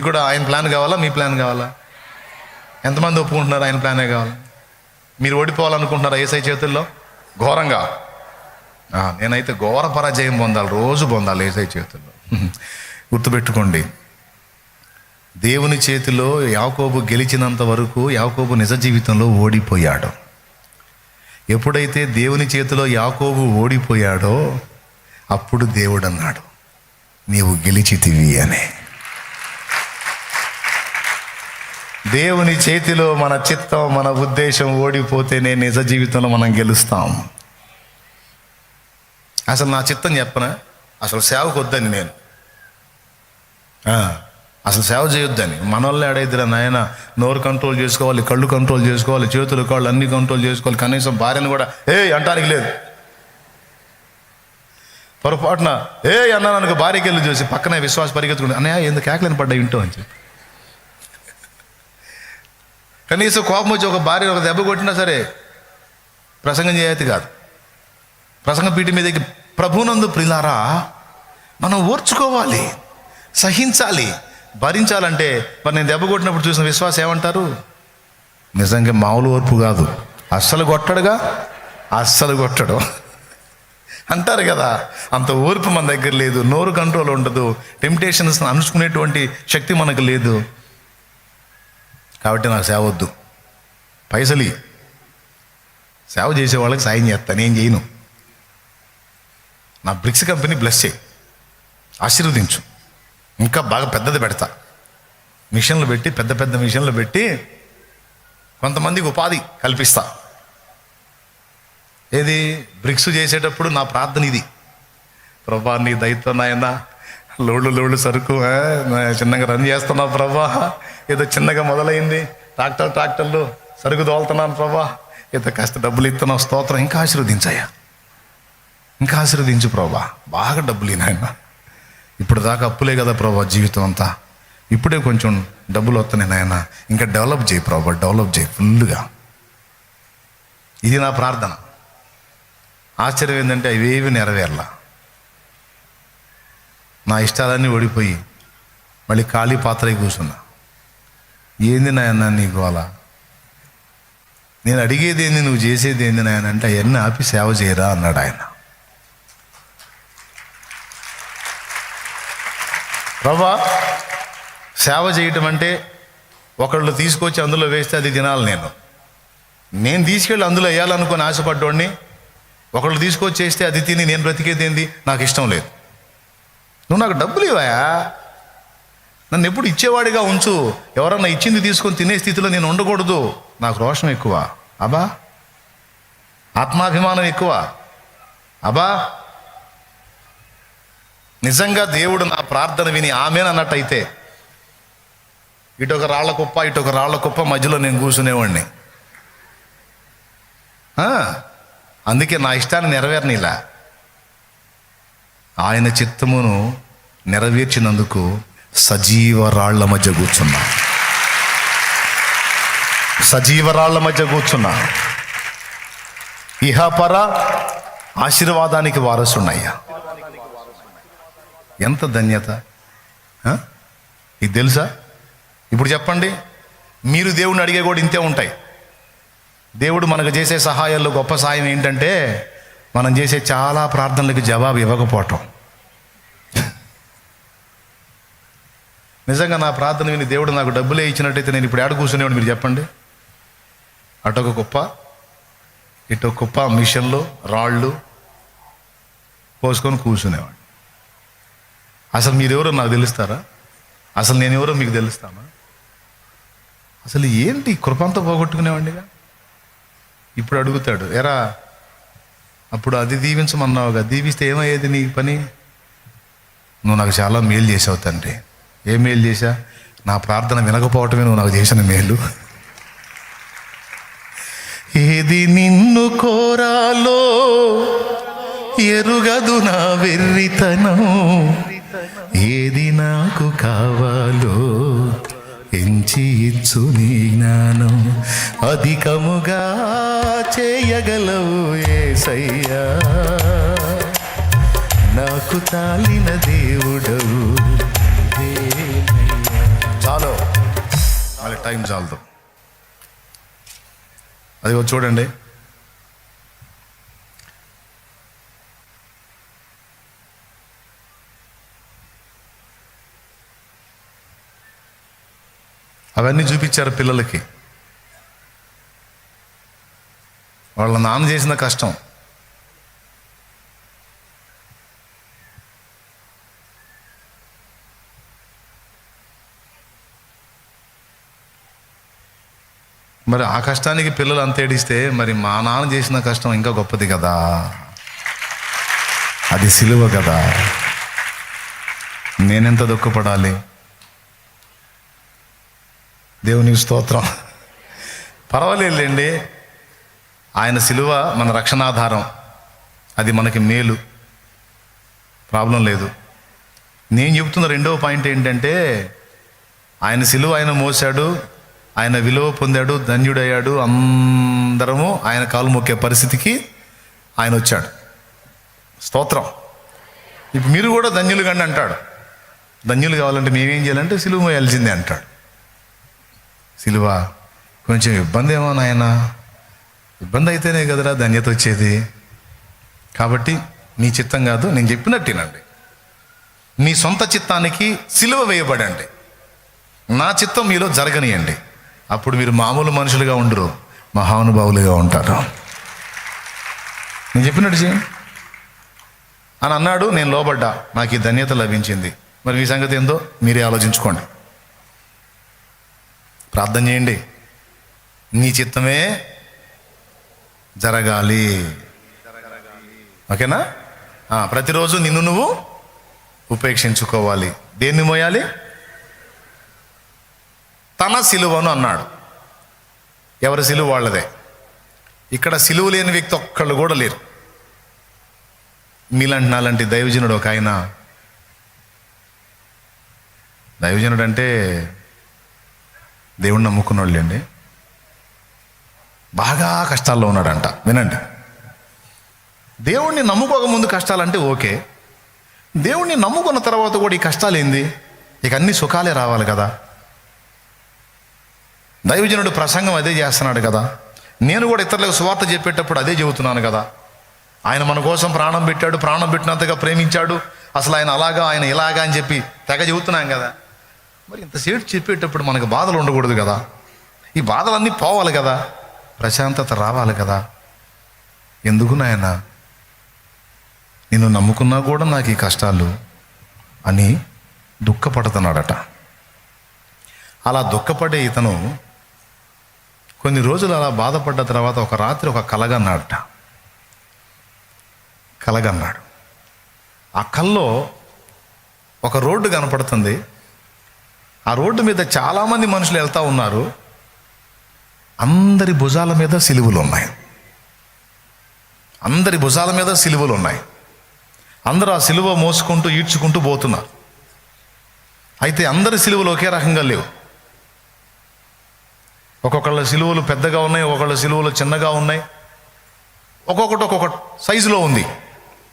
మీకు కూడా ఆయన ప్లాన్ కావాలా, మీ ప్లాన్ కావాలా? ఎంతమంది ఒప్పుకుంటున్నారు ఆయన ప్లానే కావాలి? మీరు ఓడిపోవాలనుకుంటున్నారా యేసయ్య చేతుల్లో ఘోరంగా? నేనైతే ఘోర పరాజయం పొందాలి, రోజు పొందాలి యేసయ్య చేతుల్లో. గుర్తుపెట్టుకోండి, దేవుని చేతిలో యాకోబు గెలిచినంత వరకు యాకోబు నిజ జీవితంలో ఓడిపోయాడు. ఎప్పుడైతే దేవుని చేతిలో యాకోబు ఓడిపోయాడో అప్పుడు దేవుడు అన్నాడు, నీవు గెలిచితివి అని. దేవుని చేతిలో మన చిత్తం, మన ఉద్దేశం ఓడిపోతేనే నిజ జీవితంలో మనం గెలుస్తాం. అసలు నా చిత్తం చెప్పనా, అసలు సేవకు వద్దని, నేను అసలు సేవ చేయొద్దని. మన వాళ్ళే అడైద్దిరా నాయన, నోరు కంట్రోల్ చేసుకోవాలి, కళ్ళు కంట్రోల్ చేసుకోవాలి, చేతులు కాళ్ళు అన్నీ కంట్రోల్ చేసుకోవాలి, కనీసం భార్యను కూడా అంటానికి లేదు. పొరపాటున అన్నాను అనుకో, భార్యకి వెళ్ళి చూసి పక్కనే విశ్వాస పరిగెత్తుకుంటే అన్నయ్య ఎందుకు కేకలేని పడ్డా ఇంటో అని చెప్పి. కనీసం కోపం వచ్చి ఒక భార్య ఒక దెబ్బ కొట్టినా సరే ప్రసంగం చేయతి కాదు, ప్రసంగ పీఠ మీదకి. ప్రభునందు ప్రియులారా, మనం ఓర్చుకోవాలి, సహించాలి, భరించాలంటే మరి నేను దెబ్బ కొట్టినప్పుడు చూసిన విశ్వాసం ఏమంటారు? నిజంగా మామూలు ఓర్పు కాదు, అస్సలు కొట్టడుగా, అస్సలు కొట్టడు అంటారు కదా. అంత ఓర్పు మన దగ్గర లేదు, నోరు కంట్రోల్ ఉండదు, టెంప్టేషన్స్ అణుచుకునేటువంటి శక్తి మనకు లేదు. కాబట్టి నాకు సేవ వద్దు, పైసలు సేవ చేసే వాళ్ళకి సాయం చేస్తాను, నేను చేయను. నా బ్రిక్స్ కంపెనీ బ్లెస్ చేయి, ఆశీర్వదించు, ఇంకా బాగా పెద్దది పెడతా, మిషన్లు పెట్టి పెద్ద పెద్ద మిషన్లు పెట్టి కొంతమందికి ఉపాధి కల్పిస్తా. ఏది బ్రిక్స్ చేసేటప్పుడు నా ప్రార్థన ఇది, ప్రభా నీ దయతో నాయన లోళ్ళు సరుకు చిన్నగా రన్ చేస్తున్నా ప్రభా, ఏదో చిన్నగా మొదలైంది, ట్రాక్టర్లు సరుకు తోలుతున్నాను ప్రభా, ఏదో కాస్త డబ్బులు ఇస్తున్నావు, స్తోత్రం, ఇంకా ఆశీర్వదించాయా, ఇంకా ఆశీర్వదించు ప్రభా, బాగా డబ్బులు నాయన. ఇప్పుడు దాకా అప్పులే కదా ప్రభా జీవితం అంతా, ఇప్పుడే కొంచెం డబ్బులు వస్తున్నాయి నాయన, ఇంకా డెవలప్ చేయి ప్రభా, డెవలప్ చేయి ఫుల్గా. ఇది నా ప్రార్థన. ఆశ్చర్యం ఏంటంటే అవేవి నెరవేరలా. నా ఇష్టాలన్నీ ఓడిపోయి మళ్ళీ ఖాళీ పాత్రకి కూర్చున్నా. ఏంది నాయన నీకు అలా, నేను అడిగేది ఏంది, నువ్వు చేసేది ఏంది నాయన అంటే అవన్నీ ఆపి సేవ చేయరా అన్నాడు ఆయన. ప్రభా, సేవ చేయటం అంటే ఒకళ్ళు తీసుకొచ్చి అందులో వేస్తే అది తినాలి. నేను తీసుకెళ్ళి అందులో వేయాలనుకుని ఆశపడ్డోడిని ఒకళ్ళు తీసుకొచ్చి వేస్తే అది తిని నేను బ్రతికేది ఏంది, నాకు ఇష్టం లేదు. నువ్వు నాకు డబ్బులు ఇవ్వయా, నన్ను ఎప్పుడు ఇచ్చేవాడిగా ఉంచు, ఎవరన్నా ఇచ్చింది తీసుకొని తినే స్థితిలో నేను ఉండకూడదు. నాకు రోషం ఎక్కువ అబ్బా, ఆత్మాభిమానం ఎక్కువ అబ్బా. నిజంగా దేవుడు నా ప్రార్థన విని ఆమెన్ అన్నట్టయితే ఇటొక రాళ్ల కుప్ప మధ్యలో నేను కూర్చునేవాడిని. అందుకే నా ఇష్టాన్ని నెరవేరనిలా. ఆయన చిత్తమును నెరవేర్చినందుకు సజీవ రాళ్ల మధ్య కూర్చున్నా. ఇహపర ఆశీర్వాదానికి వారసున్నయ్యా. ఎంత ధన్యత ఇది తెలుసా? ఇప్పుడు చెప్పండి, మీరు దేవుడిని అడిగే కూడా ఇంతే ఉంటాయి. దేవుడు మనకు చేసే సహాయాల్లో గొప్ప సహాయం ఏంటంటే మనం చేసే చాలా ప్రార్థనలకు జవాబు ఇవ్వకపోవటం. నిజంగా నా ప్రార్థన విని దేవుడు నాకు డబ్బులే ఇచ్చినట్టయితే నేను ఇప్పుడు ఏడ కూర్చునేవాడు మీరు చెప్పండి? అటొక కుప్ప ఇటొక కుప్ప మిషన్లు రాళ్ళు పోసుకొని కూర్చునేవాడు. అసలు మీరెవరో నాకు తెలుస్తారా? అసలు నేను ఎవరో మీకు తెలుస్తానా? అసలు ఏంటి కృపంతా పోగొట్టుకునేవాడిగా. ఇప్పుడు అడుగుతాడు, ఎరా అప్పుడు అది దీవించమన్నావుగా, దీవిస్తే ఏమయ్యేది నీ పని? నువ్వు నాకు చాలా మేలు చేసావు తండ్రి. ఏ మేలు చేశా? నా ప్రార్థన వినకపోవటమే నువ్వు నాకు చేసిన మేలు. ఏది నిన్ను కోరాలో ఎరుగదు నా వెర్రితనం, ఏది నాకు కావాలో ఎంచి ఇచ్చు నీ జ్ఞానం, అధికముగా చేయగలవు యేసయ్యా, నాకు తాలిన దేవుడవు. మళ్ళీ టైం చాలదు. అది చూడండి, అవన్నీ చూపించారు పిల్లలకి. వాళ్ళ నాన్న చేసిన కష్టం. మరి ఆ కష్టానికి పిల్లలు అంత ఏడిస్తే మరి మా నాన్న చేసిన కష్టం ఇంకా గొప్పది కదా, అది సిలువ కదా. నేనెంత దుఃఖపడాలి. దేవునికి స్తోత్రం. పర్వాలేదులేండి, ఆయన సిలువ మన రక్షణాధారం, అది మనకి మేలు, ప్రాబ్లం లేదు. నేను చెబుతున్న రెండవ పాయింట్ ఏంటంటే, ఆయన సిలువ ఆయన మోసాడు, ఆయన విలువ పొందాడు, ధన్యుడయ్యాడు. అందరము ఆయన కాలు మొక్కే పరిస్థితికి ఆయన వచ్చాడు. స్తోత్రం. ఇప్పుడు మీరు కూడా ధన్యులు కండి అంటాడు. ధన్యులు కావాలంటే మేమేం చేయాలంటే సిలువ మోయాల్సిందే అంటాడు. సిలువ కొంచెం ఇబ్బంది ఏమో నాయన, ఇబ్బంది అయితేనే కదరా ధన్యత వచ్చేది. కాబట్టి మీ చిత్తం కాదు, నేను చెప్పినట్టేనండి. మీ సొంత చిత్తానికి సిలువ వేయబడండి, నా చిత్తం మీలో జరగనియండి. అప్పుడు మీరు మామూలు మనుషులుగా ఉండరు, మహానుభావులుగా ఉంటారు. నేను చెప్పినట్టు చేయండి అని అన్నాడు. నేను లోబడ్డా, నాకు ఈ ధన్యత లభించింది. మరి మీ సంగతి ఏందో మీరే ఆలోచించుకోండి. ప్రార్థన చేయండి, నీ చిత్తమే జరగాలి. ఓకేనా? ప్రతిరోజు నిన్ను నువ్వు ఉపేక్షించుకోవాలి. దేన్ని మోయాలి? తన సిలువను అన్నాడు. ఎవరి సిలువ వాళ్ళదే. ఇక్కడ సిలువ లేని వ్యక్తి ఒక్కళ్ళు కూడా లేరు. మీలాంటి నాలాంటి దైవజనుడు ఒక ఆయన, దైవజనుడు అంటే దేవుణ్ణి నమ్ముకున్నోళ్ళు అండి, బాగా కష్టాల్లో ఉన్నాడంట. వినండి, దేవుణ్ణి నమ్ముకోక ముందు కష్టాలంటే ఓకే, దేవుణ్ణి నమ్ముకున్న తర్వాత కూడా ఈ కష్టాలు ఏంది? ఇక అన్ని సుఖాలే రావాలి కదా. దైవజనుడు ప్రసంగం అదే చేస్తున్నాడు కదా, నేను కూడా ఇతరులకు సువార్త చెప్పేటప్పుడు అదే చెబుతున్నాను కదా. ఆయన మన కోసం ప్రాణం పెట్టాడు, ప్రాణం పెట్టినంతగా ప్రేమించాడు, అసలు ఆయన అలాగా ఆయన ఇలాగా అని చెప్పి తెగ చెబుతున్నాం కదా. మరి ఇంతసేపు చెప్పేటప్పుడు మనకు బాధలు ఉండకూడదు కదా, ఈ బాధలన్నీ పోవాలి కదా, ప్రశాంతత రావాలి కదా. ఎందుకు నాయన నిన్ను నమ్ముకున్నా కూడా నాకు ఈ కష్టాలు అని దుఃఖపడుతున్నాడట. అలా దుఃఖపడే ఇతను కొన్ని రోజులు అలా బాధపడ్డ తర్వాత ఒక రాత్రి ఒక కలగన్నాడట. కలగన్నాడు. ఆ కల్లో ఒక రోడ్డు కనపడుతుంది. ఆ రోడ్డు మీద చాలామంది మనుషులు వెళ్తూ ఉన్నారు. అందరి భుజాల మీద సిలువలు ఉన్నాయి. అందరి భుజాల మీద సిలువలు ఉన్నాయి. అందరూ ఆ సిలువ మోసుకుంటూ ఈడ్చుకుంటూ పోతున్నారు. అయితే అందరి సిలువలు ఒకే రకంగా లేవు. ఒక్కొక్కళ్ళ సిలువలు పెద్దగా ఉన్నాయి, ఒక్కొక్కళ్ళ సిలువలు చిన్నగా ఉన్నాయి, ఒక్కొక్కటి ఒక్కొక్క సైజులో ఉంది.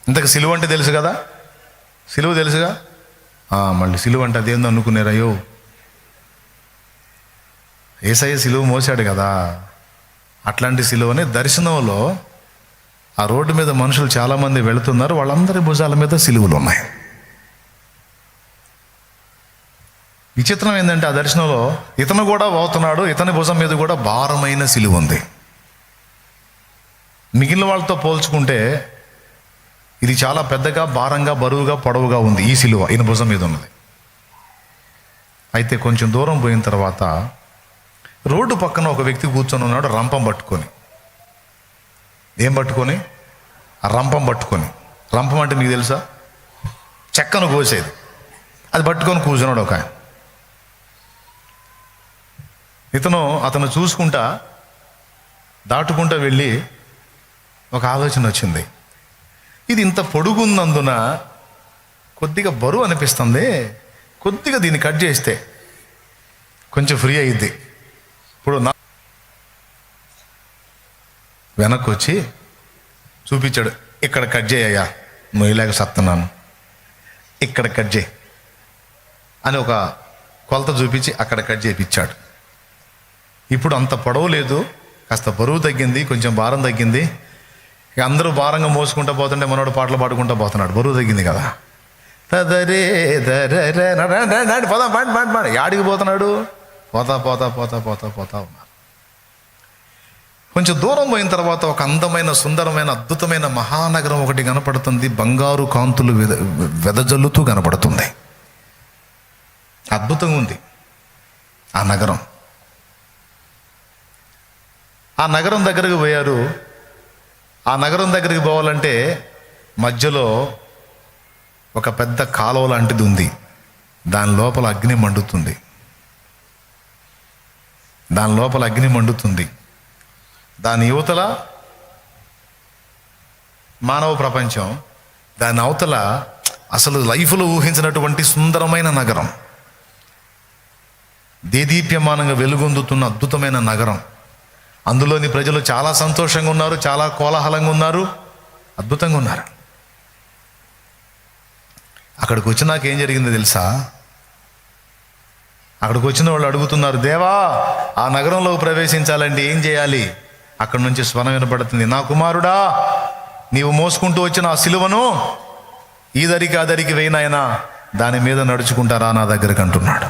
ఇంతకు సిలువ అంటే తెలుసు కదా, సిలువ తెలుసుగా. మళ్ళీ సిలువ అంటే అదేందో అనుకున్నారయ్యో, యేసయ్య సిలువ మోసాడు కదా, అట్లాంటి సిలువని దర్శనంలో ఆ రోడ్డు మీద మనుషులు చాలామంది వెళుతున్నారు. వాళ్ళందరి భుజాల మీద సిలువలు ఉన్నాయి. విచిత్రం ఏంటంటే ఆ దర్శనంలో ఇతను కూడా పోతున్నాడు, ఇతని భుజం మీద కూడా భారమైన సిలువ ఉంది. మిగిలిన వాళ్ళతో పోల్చుకుంటే ఇది చాలా పెద్దగా, భారంగా, బరువుగా, పొడవుగా ఉంది ఈ సిలువ, ఈయన భుజం మీద ఉన్నది. అయితే కొంచెం దూరం పోయిన తర్వాత రోడ్డు పక్కన ఒక వ్యక్తి కూర్చొని ఉన్నాడు, రంపం పట్టుకొని. ఏం పట్టుకొని? ఆ రంపం పట్టుకొని. రంపం అంటే మీకు తెలుసా? చెక్కను కోసేది. అది పట్టుకొని కూర్చున్నాడు ఒక ఆయన. అతను చూసుకుంటా దాటుకుంటా వెళ్ళి ఒక ఆలోచన వచ్చింది. ఇది ఇంత పొడుగున్నందున కొద్దిగా బరువు అనిపిస్తుంది, కొద్దిగా దీన్ని కట్ చేస్తే కొంచెం ఫ్రీ అయ్యిద్ది. ఇప్పుడు వెనక్కి వచ్చి చూపించాడు, ఇక్కడ కట్ చేయయ్యా, మొయ్యలేక సత్తున్నాను, ఇక్కడ కట్ చేయి అని ఒక కొలత చూపించి అక్కడ కట్ చేయించాడు. ఇప్పుడు అంత పొడవు లేదు, కాస్త బరువు తగ్గింది, కొంచెం భారం తగ్గింది. ఇక అందరూ భారంగా మోసుకుంటూ పోతుంటే మనోడు పాటలు పాడుకుంటూ పోతున్నాడు, బరువు తగ్గింది కదా. తదరే దరే నాడు పోదా పాడి యాడికి పోతున్నాడు, పోతా పోతా పోతా పోతా పోతా ఉన్నారు. కొంచెం దూరం పోయిన తర్వాత ఒక అందమైన సుందరమైన అద్భుతమైన మహానగరం ఒకటి కనపడుతుంది. బంగారు కాంతులు వెదజల్లుతూ కనపడుతుంది. అద్భుతంగా ఉంది ఆ నగరం. ఆ నగరం దగ్గరికి పోయారు. ఆ నగరం దగ్గరికి పోవాలంటే మధ్యలో ఒక పెద్ద కాలువ లాంటిది ఉంది. దాని లోపల అగ్ని మండుతుంది. దాని లోపల అగ్ని మండుతుంది. దాని యువతల మానవ ప్రపంచం, దాని అవతల అసలు లైఫ్లో ఊహించినటువంటి సుందరమైన నగరం, దేదీప్యమానంగా వెలుగొందుతున్న అద్భుతమైన నగరం. అందులోని ప్రజలు చాలా సంతోషంగా ఉన్నారు, చాలా కోలాహలంగా ఉన్నారు, అద్భుతంగా ఉన్నారు. అక్కడికి వచ్చినాక ఏం జరిగిందో తెలుసా? అక్కడికి వచ్చిన వాళ్ళు అడుగుతున్నారు, దేవా ఆ నగరంలో ప్రవేశించాలంటే ఏం చేయాలి? అక్కడి నుంచి స్వరం వినపడుతుంది, నా కుమారుడా నీవు మోసుకుంటూ వచ్చిన ఆ సిలువను ఈ దరికి ఆ దరికి వేయినాయనా, దాని మీద నడుచుకుంటారా నా దగ్గరికి అంటున్నాడు.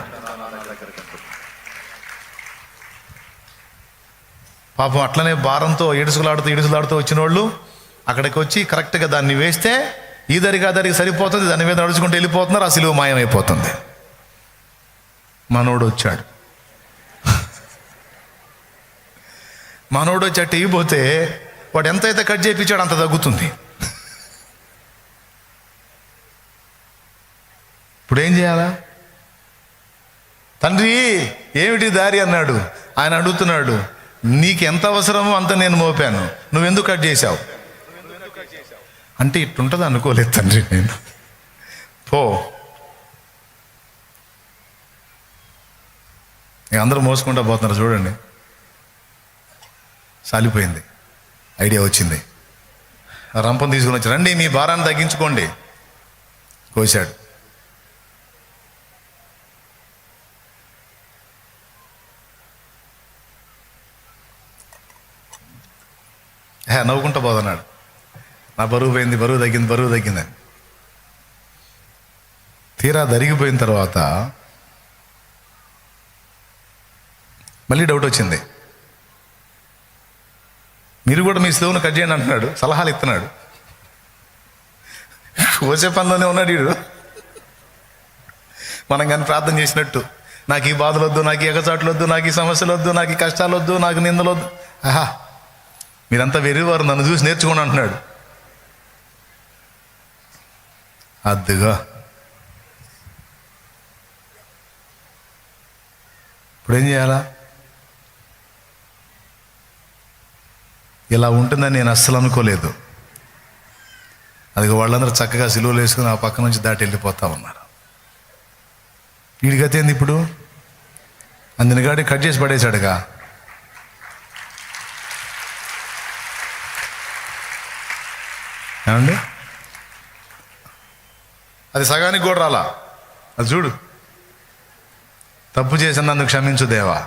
పాపం అట్లనే భారంతో ఇడుసులాడుతూ వచ్చిన వాళ్ళు అక్కడికి వచ్చి కరెక్ట్గా దాన్ని వేస్తే ఈ దరికి ఆ దరికి సరిపోతుంది, దాని మీద నడుచుకుంటూ వెళ్ళిపోతున్నారు, ఆ సిలువ మాయమైపోతుంది. మనోడు వచ్చాడు. మనోడు వచ్చి అట్టు ఇగిపోతే వాడు ఎంతైతే కట్ చేయించాడు అంత తగ్గుతుంది. ఇప్పుడు ఏం చేయాలా? తండ్రి ఏమిటి దారి అన్నాడు. ఆయన అడుగుతున్నాడు, నీకు ఎంత అవసరమో అంత నేను మోపాను, నువ్వెందుకు కట్ చేశావు అంటే ఇట్టుంటుంది అనుకోలేదు తండ్రి నేను. పో, అందరూ మోసుకుంటూ పోతున్నారు చూడండి. సాలిపోయింది, ఐడియా వచ్చింది. రంపం తీసుకుని వచ్చి, రండి మీ భారాన్ని తగ్గించుకోండి. కోశాడు. నవ్వుకుంటూ పోతున్నాడు, నా బరువు పోయింది, బరువు తగ్గిందని. తీరా దరిగిపోయిన తర్వాత మళ్ళీ డౌట్ వచ్చింది. మీరు కూడా మీ సిలువను కట్ చేయండి అంటున్నాడు, సలహాలు ఇస్తున్నాడు. కోసే పనిలోనే ఉన్నాడు వీడు. మనం కానీ ప్రార్థన చేసినట్టు, నాకు ఈ బాధలు వద్దు, నాకు ఈ ఎగచాట్లు వద్దు, నాకు ఈ సమస్యలు వద్దు, నాకు ఈ కష్టాలు వద్దు, నాకు నిందలు వద్దు. ఆహా, మీరంతా వెర్రివారు, నన్ను చూసి నేర్చుకోండి అంటున్నాడు. అద్దుగా ఇప్పుడు ఏం చేయాలా? ఇలా ఉంటుందని నేను అస్సలు అనుకోలేదు. అది వాళ్ళందరూ చక్కగా సిలువలు వేసుకుని ఆ పక్క నుంచి దాటి వెళ్ళిపోతా ఉన్నారు. వీడిగతే ఏంది ఇప్పుడు? అందుని గాడి కట్ చేసి పడేశాడుగా. ఏమండి, అది సగానికి కూడా రాలా. అది చూడు, తప్పు చేసిన నన్ను క్షమించు దేవా.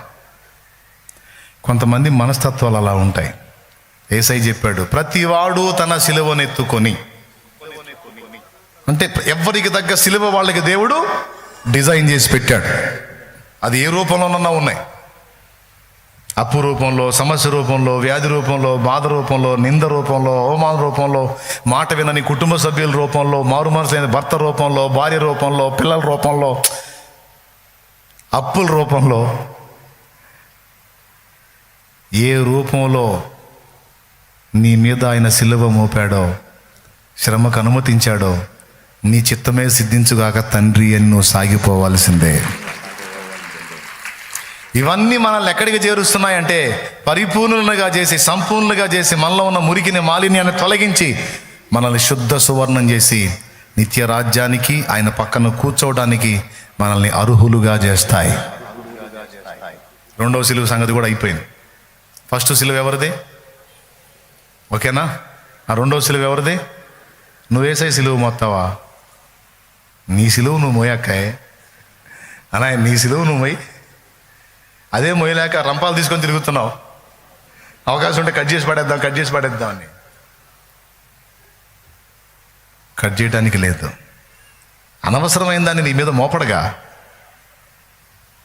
కొంతమంది మనస్తత్వాలు అలా ఉంటాయి. యేసయ్య చెప్పాడు, ప్రతివాడు తన సిలువనెత్తుకొని, అంటే ఎవరికి తగ్గ సిలువ వాళ్ళకి దేవుడు డిజైన్ చేసి పెట్టాడు. అది ఏ రూపంలోనన్నా ఉన్నాయి. అప్పు రూపంలో, సమస్య రూపంలో, వ్యాధి రూపంలో, బాధ రూపంలో, నింద రూపంలో, అవమాన రూపంలో, మాట వినని కుటుంబ సభ్యుల రూపంలో, మారు మనసైన భర్త రూపంలో, భార్య రూపంలో, పిల్లల రూపంలో, అప్పుల రూపంలో, ఏ రూపంలో నీ మీద ఆయన సిలువ మోపాడో, శ్రమకు అనుమతించాడో, నీ చిత్తమే సిద్ధించుగాక తండ్రి అని నువ్వు సాగిపోవాల్సిందే. ఇవన్నీ మనల్ని ఎక్కడికి చేరుస్తున్నాయంటే పరిపూర్ణులుగా చేసి, సంపూర్ణులుగా చేసి, మనలో ఉన్న మురికిని, మాలిన్యాన్ని తొలగించి మనల్ని శుద్ధ సువర్ణం చేసి నిత్య రాజ్యానికి, ఆయన పక్కన కూర్చోవడానికి మనల్ని అర్హులుగా చేస్తాయి. రెండవ సిలువ సంగతి కూడా అయిపోయింది. ఫస్ట్ సిలువ ఎవరిది? ఓకేనా? ఆ రెండవ సిలువ ఎవరిది? నువ్వేసే సిలువ మొత్తావా? నీ సిలువ నువ్వు మోయాకాయ్ అలా, నీ సిలువ నువ్వు మోయి. అదే మొయ్యలేక రంపాలు తీసుకొని తిరుగుతున్నావు. అవకాశం ఉంటే కట్ చేసి పడేద్దాం అని. కట్ చేయడానికి లేదు. అనవసరమైన దాన్ని నీ మీద మోపడగా,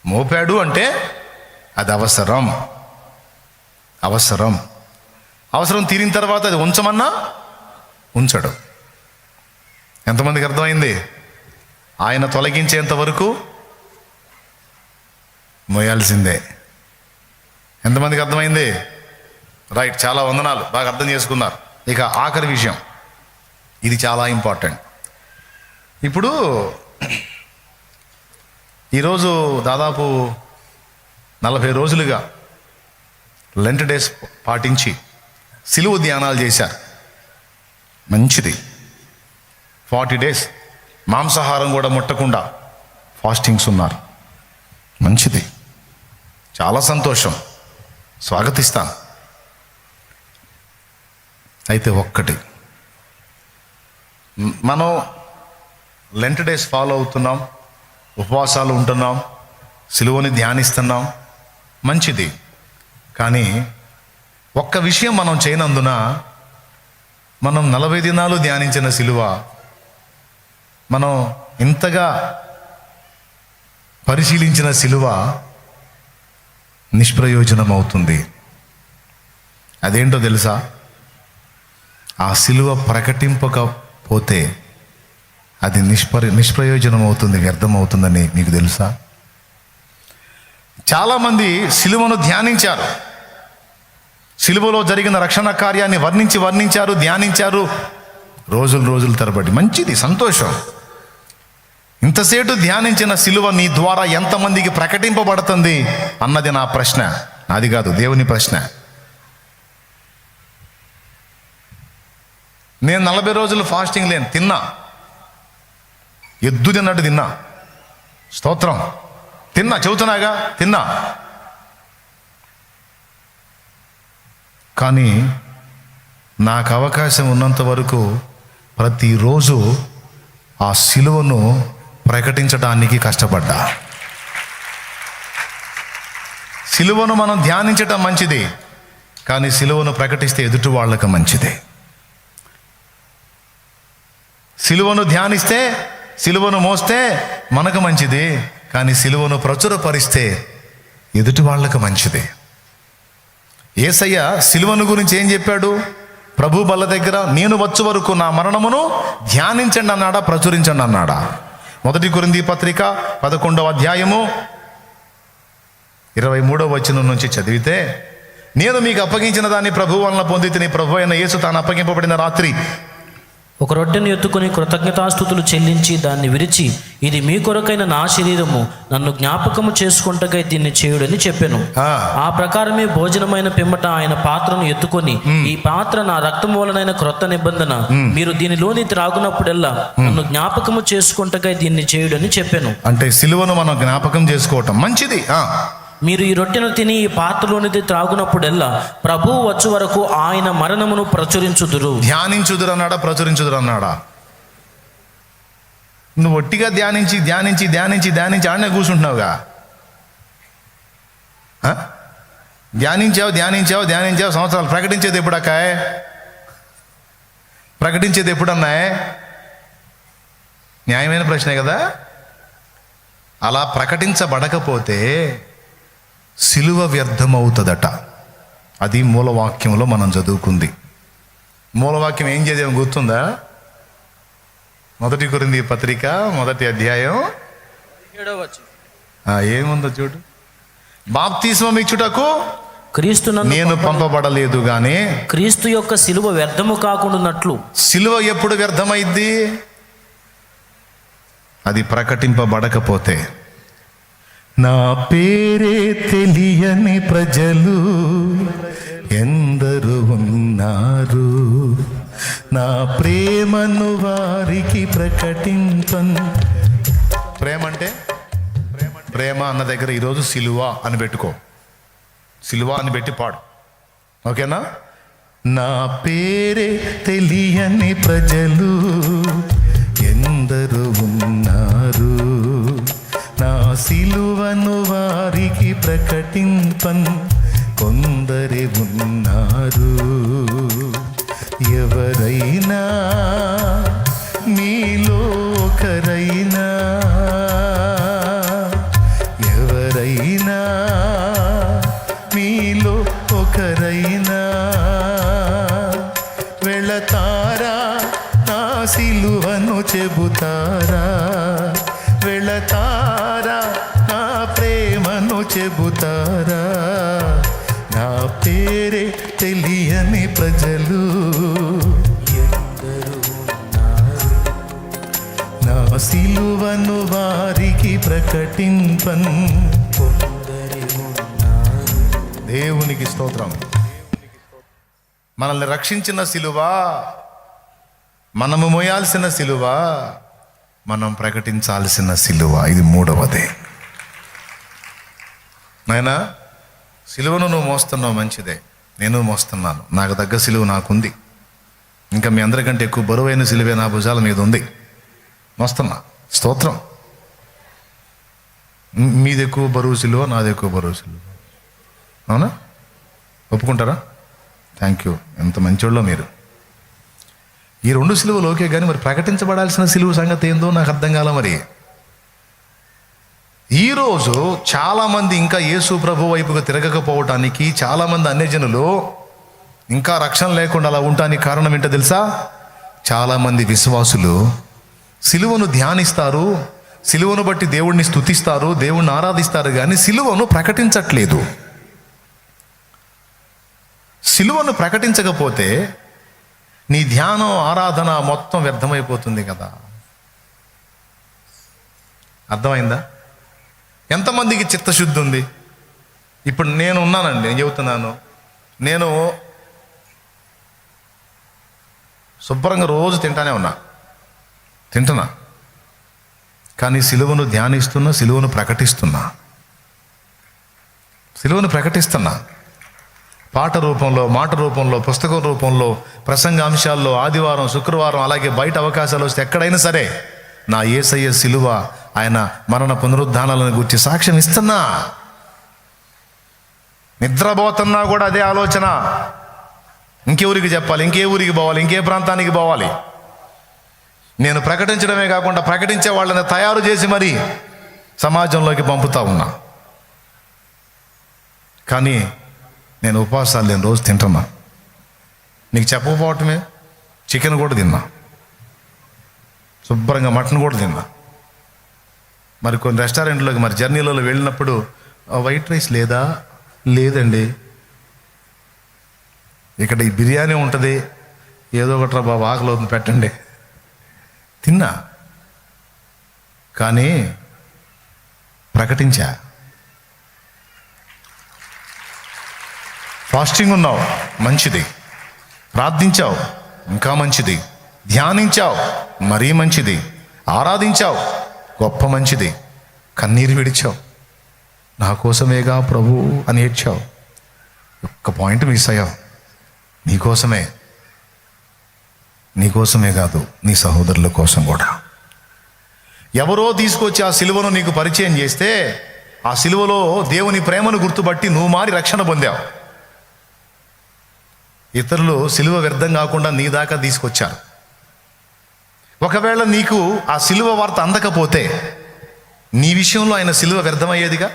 మోపాడు అంటే అది అవసరం తీరిన తర్వాత అది ఉంచమన్నా ఉంచడు. ఎంతమందికి అర్థమైంది? ఆయన తొలగించేంత వరకు మోయాల్సిందే. ఎంతమందికి అర్థమైంది? రైట్, చాలా వందనాలు, బాగా అర్థం చేసుకున్నారు. ఇక ఆఖరి విషయం, ఇది చాలా ఇంపార్టెంట్. ఇప్పుడు ఈరోజు దాదాపు 40 రోజులుగా లెంట్ డేస్ పాటించి సిలువ ధ్యానాలు చేశారు. మంచిది. 40 డేస్ మాంసాహారం కూడా ముట్టకుండా ఫాస్టింగ్స్ ఉన్నారు. మంచిది, చాలా సంతోషం, స్వాగతిస్తాను. అయితే ఒక్కటి, మనం లెంట్ డేస్ ఫాలో అవుతున్నాం, ఉపవాసాలు ఉంటున్నాం, సిలువని ధ్యానిస్తున్నాం, మంచిది. కానీ ఒక్క విషయం మనం చేయనందున, మనం 40 దినాలు ధ్యానించిన సిలువ మనం ఇంతగా పరిశీలించిన సిలువ నిష్ప్రయోజనం అవుతుంది. అదేంటో తెలుసా? ఆ సిలువ ప్రకటింపకపోతే అది నిష్ప్రయోజనం అవుతుంది, వ్యర్థం అవుతుందని మీకు తెలుసా? చాలామంది సిలువను ధ్యానించారు, సిలువలో జరిగిన రక్షణ కార్యాన్ని వర్ణించారు, ధ్యానించారు రోజులు తరబడి. మంచిది, సంతోషం. ఇంతసేపు ధ్యానించిన సిలువ నీ ద్వారా ఎంతమందికి ప్రకటింపబడుతుంది అన్నది నా ప్రశ్న, నాది కాదు, దేవుని ప్రశ్న. నేను 40 రోజులు ఫాస్టింగ్ లేను, తిన్నా, ఎద్దు తిన్నట్టు తిన్నా, స్తోత్రం, తిన్నా, చెబుతున్నాగా, తిన్నా. కానీ నాకు అవకాశం ఉన్నంత వరకు ప్రతిరోజు ఆ సిలువను ప్రకటించడానికి కష్టపడ్డా. సిలువను మనం ధ్యానించటం మంచిది, కానీ సిలువను ప్రకటిస్తే ఎదుటి వాళ్ళకి మంచిది. సిలువను ధ్యానిస్తే, సిలువను మోస్తే మనకు మంచిది, కానీ సిలువను ప్రచురపరిస్తే ఎదుటి వాళ్ళకు మంచిది. యేసయ్య సిలువను గురించి ఏం చెప్పాడు? ప్రభు బల్ల దగ్గర నేను వచ్చు వరకు నా మరణమును ధ్యానించండి అన్నాడా, ప్రచురించండి అన్నాడా? 1 కొరింథీ పత్రిక 11వ అధ్యాయము 23వ వచనం నుంచి చదివితే, నేను మీకు అప్పగించిన దాన్ని ప్రభు వలన పొందితిని, ప్రభు అయిన యేసు తాను అప్పగింపబడిన రాత్రి ఒక రొట్టెను ఎత్తుకుని కృతజ్ఞతాస్తుతులు చెల్లించి దాన్ని విరిచి, ఇది మీ కొరకైన నా శరీరము, నన్ను జ్ఞాపకము చేసుకుంటగా దీన్ని చేయుడని చెప్పెను. ఆ ప్రకారమే భోజనమైన పిమ్మట ఆయన పాత్రను ఎత్తుకొని, ఈ పాత్ర నా రక్తము వలనైన క్రొత్త నిబంధన, మీరు దీనిలోని త్రాగునప్పుడెల్లా నన్ను జ్ఞాపకము చేసుకుంటగా దీన్ని చేయుడని చెప్పెను. అంటే సిలువను మనం జ్ఞాపకం చేసుకోవటం మంచిది. మీరు ఈ రొట్టెను తిని ఈ పాత్రలోనిది త్రాగునప్పుడెల్లా ప్రభువు వచ్చు వరకు ఆయన మరణమును ప్రచురించుదురు. ధ్యానించుదురు అన్నాడా, ప్రచురించుదురు అన్నాడా? నువ్వు ఒట్టిగా ధ్యానించి ఆడనే కూర్చుంటున్నావుగా. ధ్యానించావు సంవత్సరాలు. ప్రకటించేది ఎప్పుడక్కాయ్? ప్రకటించేది ఎప్పుడన్నాయ్? న్యాయమైన ప్రశ్నే కదా. అలా ప్రకటించబడకపోతే సిలువ వ్యర్థమవుతుందట. అది మూలవాక్యంలో మనం చదువుకుంది. మూలవాక్యం ఏం చదివాం గుర్తుందా? 1 కొరింథీ పత్రిక 1వ అధ్యాయం 7వ వచనం. ఏముందో చూడు. బాప్తిస్మం ఇచ్చుటకు క్రీస్తు నేను పంపబడలేదు గాని క్రీస్తు యొక్క సిలువ వ్యర్థము కాకుండానట్లు. సిలువ ఎప్పుడు వ్యర్థమైద్ది? అది ప్రకటింపబడకపోతే. నా పేరే తెలియని ప్రజలు ఎందరు ఉన్నారు, నా ప్రేమను వారికి ప్రకటింపను. ప్రేమ అంటే ప్రేమ అన్న దగ్గర ఈరోజు సిలువ అని పెట్టుకో, సిలువ అని పెట్టి పాడు, ఓకేనా? నా పేరే తెలియని ప్రజలు ఎందరు ఉన్నారు, నా సిలువను వారికి ప్రకటింపన్ కొందరే ఉన్నారు. ఎవరైనా మీలో ఒకరైనా, ఎవరైనా మీలో ఒకరైనా వెళతారా నా సిలువను చెబుతారా, వెళతారా నా ప్రేమను చెబుతారా. నా పేరే తెలియని ప్రజలు ఎందరూ ఉన్నారు. నా సిలువను వారికి ప్రకటింపన్ కొందరే ఉన్నారు. దేవునికి స్తోత్రం. మనల్ని రక్షించిన సిలువ, మనము మోయాల్సిన సిలువ, మనం ప్రకటించాల్సిన సిలువ. ఇది మూడవది. నాయనా, సిలువను నువ్వు మోస్తున్నావు, మంచిదే. నేను మోస్తున్నాను. నాకు తగ్గ సిలువ నాకుంది. ఇంకా మీ అందరికంటే ఎక్కువ బరువైన సిలువే నా భుజాల మీద ఉంది. మోస్తున్నా. స్తోత్రం. మీది ఎక్కువ బరువు సిలువ, నాది ఎక్కువ బరువు సిలువ. అవునా? ఒప్పుకుంటారా? Thank you. ఎంత మంచోళ్ళో మీరు. ఈ రెండు సిలువలు ఓకే, కానీ మరి ప్రకటించబడాల్సిన సిలువ సంగతి ఏందో నాకు అర్థం కాల. మరి ఈరోజు చాలామంది ఇంకా యేసు ప్రభు వైపుగా తిరగకపోవటానికి, చాలామంది అన్యజనులు ఇంకా రక్షణ లేకుండా అలా ఉండటానికి కారణం ఏంటో తెలుసా? చాలామంది విశ్వాసులు సిలువను ధ్యానిస్తారు, సిలువను బట్టి దేవుణ్ణి స్తుతిస్తారు, దేవుణ్ణి ఆరాధిస్తారు, కానీ సిలువను ప్రకటించట్లేదు. సిలువను ప్రకటించకపోతే నీ ధ్యానం, ఆరాధన మొత్తం వ్యర్థమైపోతుంది కదా. అర్థమైందా? ఎంతమందికి చిత్తశుద్ధి ఉంది? ఇప్పుడు నేను ఉన్నానండి, నేను చెబుతున్నాను. నేను శుభ్రంగా రోజు తింటున్నా, కానీ సిలువను ధ్యానిస్తున్నా, సిలువను ప్రకటిస్తున్నా. పాట రూపంలో, మాట రూపంలో, పుస్తకం రూపంలో, ప్రసంగాంశాల్లో, ఆదివారం, శుక్రవారం, అలాగే బయట అవకాశాలు వస్తే ఎక్కడైనా సరే నా యేసయ్య సిలువ, ఆయన మరణ పునరుద్ధానాలను గురించి సాక్ష్యం ఇస్తున్నా. నిద్రపోతున్నా కూడా అదే ఆలోచన. ఇంకే ఊరికి చెప్పాలి, ఇంకే ఊరికి పోవాలి, ఇంకే ప్రాంతానికి పోవాలి. నేను ప్రకటించడమే కాకుండా ప్రకటించే వాళ్ళని తయారు చేసి మరీ సమాజంలోకి పంపుతా ఉన్నా. కానీ నేను ఉపవాసాలు లేని రోజు తింటున్నా. నీకు చెప్పకపోవటమే, చికెన్ కూడా తిన్నా, శుభ్రంగా మటన్ కూడా తిన్నా. మరి కొన్ని రెస్టారెంట్లోకి మరి జర్నీలలో వెళ్ళినప్పుడు వైట్ రైస్ లేదా? లేదండి, ఇక్కడ ఈ బిర్యానీ ఉంటుంది, ఏదో ఒకటి బాబు ఆకలి అవుతుంది పెట్టండి. తిన్నా, కానీ ప్రకటించా. ఫాస్టింగ్ ఉన్నావు, మంచిది. ప్రార్థించావు, ఇంకా మంచిది. ధ్యానించావు, మరీ మంచిది. ఆరాధించావు, గొప్ప మంచిది. కన్నీరు విడిచావు, నా కోసమేగా ప్రభు అని ఏడ్చావు. ఒక్క పాయింట్ మిస్ అయ్యావు. నీకోసమే కాదు, నీ సహోదరుల కోసం కూడా. ఎవరో తీసుకొచ్చి ఆ సిలువను నీకు పరిచయం చేస్తే, ఆ సిలువలో దేవుని ప్రేమను గుర్తుపట్టి నువ్వు మారి రక్షణ పొందావు. ఇతరులు సిలువ వ్యర్థం కాకుండా నీ దాకా తీసుకొచ్చారు. ఒకవేళ నీకు ఆ సిలువ వార్త అందకపోతే నీ విషయంలో ఆయన సిలువ వ్యర్థమయ్యేదిగా.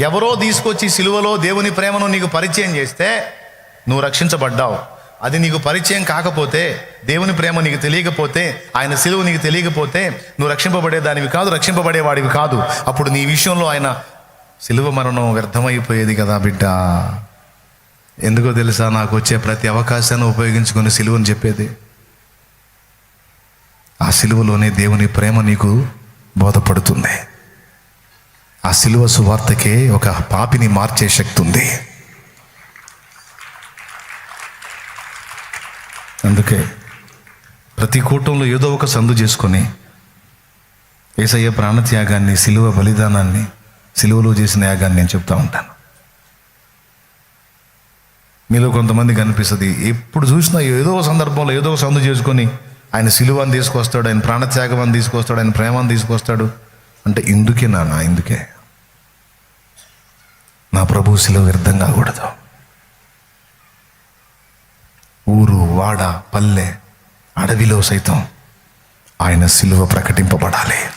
ఎవరో తీసుకొచ్చి సిలువలో దేవుని ప్రేమను నీకు పరిచయం చేస్తే నువ్వు రక్షించబడ్డావు. అది నీకు పరిచయం కాకపోతే, దేవుని ప్రేమ నీకు తెలియకపోతే, ఆయన సిలువ నీకు తెలియకపోతే నువ్వు రక్షింపబడేదానివి కాదు, రక్షింపబడేవాడివి కాదు. అప్పుడు నీ విషయంలో ఆయన సిలువ మరణం వ్యర్థమైపోయేది కదా బిడ్డ. ఎందుకో తెలుసా? నాకు వచ్చే ప్రతి అవకాశాన్ని ఉపయోగించుకొని సిలువని చెప్పేది. ఆ సిలువలోనే దేవుని ప్రేమ నీకు బోధపడుతుంది. ఆ సిలువ సువార్తకే ఒక పాపిని మార్చే శక్తి ఉంది. అందుకే ప్రతి కూటంలో ఏదో ఒక సందు చేసుకొని యేసయ్య ప్రాణత్యాగాన్ని, సిలువ బలిదానాన్ని, సిలువలో చేసిన యాగాన్ని నేను చెప్తా ఉంటాను. మీలో కొంతమందికి అనిపిస్తుంది, ఎప్పుడు చూసినా ఏదో సందర్భంలో ఏదో సందు చేసుకొని ఆయన సిలువని తీసుకొస్తాడు, ఆయన ప్రాణత్యాగం అని తీసుకొస్తాడు, ఆయన ప్రేమను తీసుకొస్తాడు అంటే ఇందుకే నాన్న, ఇందుకే. నా ప్రభు శిలువ వ్యర్థం కాకూడదు. ఊరు, వాడ, పల్లె, అడవిలో సైతం ఆయన శిలువ ప్రకటింపబడాలి.